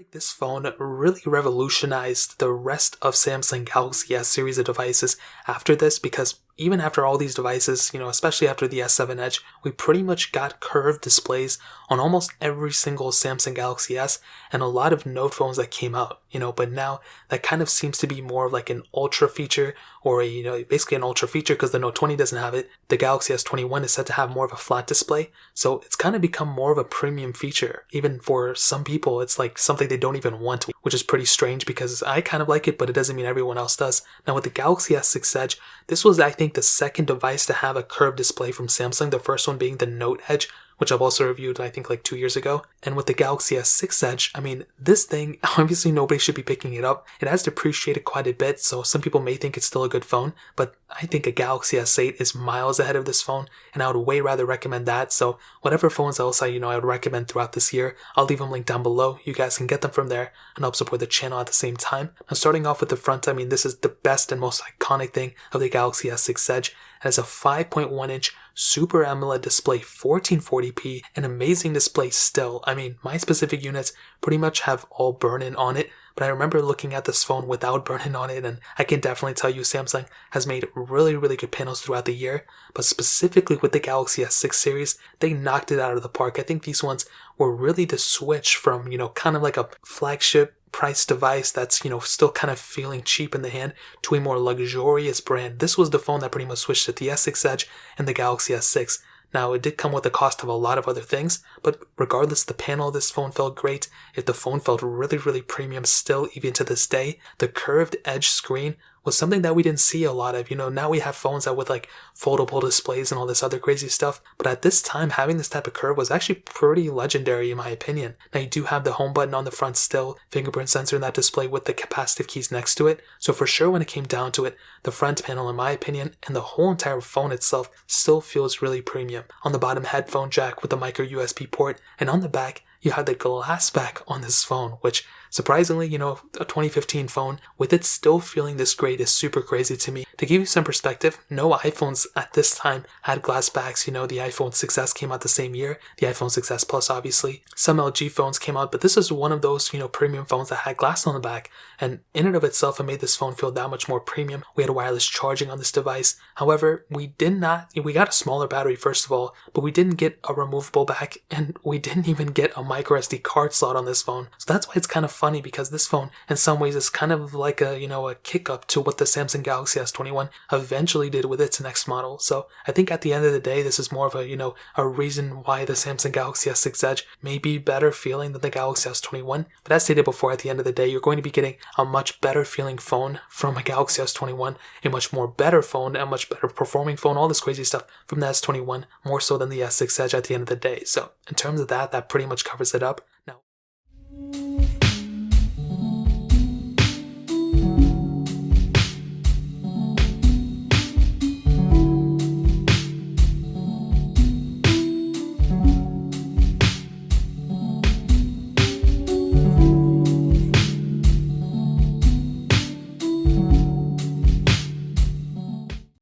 think this phone really revolutionized the rest of Samsung Galaxy S series of devices after this, because even after all these devices, especially after the S7 Edge, we pretty much got curved displays on almost every single Samsung Galaxy S and a lot of Note phones that came out, but now that kind of seems to be more of like an ultra feature or basically an ultra feature because the Note 20 doesn't have it. The Galaxy S21 is said to have more of a flat display. So it's kind of become more of a premium feature. Even for some people, it's like something they don't even want, which is pretty strange because I kind of like it, but it doesn't mean everyone else does. Now with the Galaxy S6 Edge, this was, I think, the second device to have a curved display from Samsung, the first one being the Note Edge, which I've also reviewed, I think, like 2 years ago. And with the Galaxy S6 Edge, this thing, obviously nobody should be picking it up. It has depreciated quite a bit, so some people may think it's still a good phone, but I think a Galaxy S8 is miles ahead of this phone, and I would way rather recommend that. So whatever phones else I would recommend throughout this year, I'll leave them linked down below. You guys can get them from there and help support the channel at the same time. Now starting off with the front, this is the best and most iconic thing of the Galaxy S6 Edge. It has a 5.1 inch Super AMOLED display, 1440p, an amazing display still. My specific units pretty much have all burn-in on it, but I remember looking at this phone without burn-in on it, and I can definitely tell you Samsung has made really, really good panels throughout the year, but specifically with the Galaxy S6 series, they knocked it out of the park. I think these ones were really the switch from, kind of like a flagship price device that's, still kind of feeling cheap in the hand to a more luxurious brand. This was the phone that pretty much switched to the S6 Edge and the Galaxy S6. Now, it did come with the cost of a lot of other things, but regardless, the panel of this phone felt great. If the phone felt really, really premium still, even to this day, the curved edge screen was something that we didn't see a lot of. Now we have phones that with foldable displays and all this other crazy stuff, but at this time, having this type of curve was actually pretty legendary in my opinion. Now you do have the home button on the front still, fingerprint sensor in that display with the capacitive keys next to it, so for sure when it came down to it, the front panel in my opinion, and the whole entire phone itself still feels really premium. On the bottom, headphone jack with the micro USB port, and on the back, you have the glass back on this phone, which surprisingly, a 2015 phone with it still feeling this great is super crazy to me. To give you some perspective, no iPhones at this time had glass backs. The iPhone 6s came out the same year, the iPhone 6s Plus obviously. Some LG phones came out, but this is one of those, premium phones that had glass on the back, and in and of itself, it made this phone feel that much more premium. We had wireless charging on this device. However, we got a smaller battery first of all, but we didn't get a removable back, and we didn't even get a micro SD card slot on this phone. So that's why it's kind of funny, because this phone in some ways is kind of like a kick up to what the Samsung Galaxy S21 eventually did with its next model. So I think at the end of the day, this is more of a reason why the Samsung Galaxy S6 Edge may be better feeling than the Galaxy S21. But as stated before, at the end of the day, you're going to be getting a much better feeling phone from a Galaxy S21, a much more better phone, a much better performing phone, all this crazy stuff from the S21, more so than the S6 Edge at the end of the day. So in terms of that pretty much covers it up.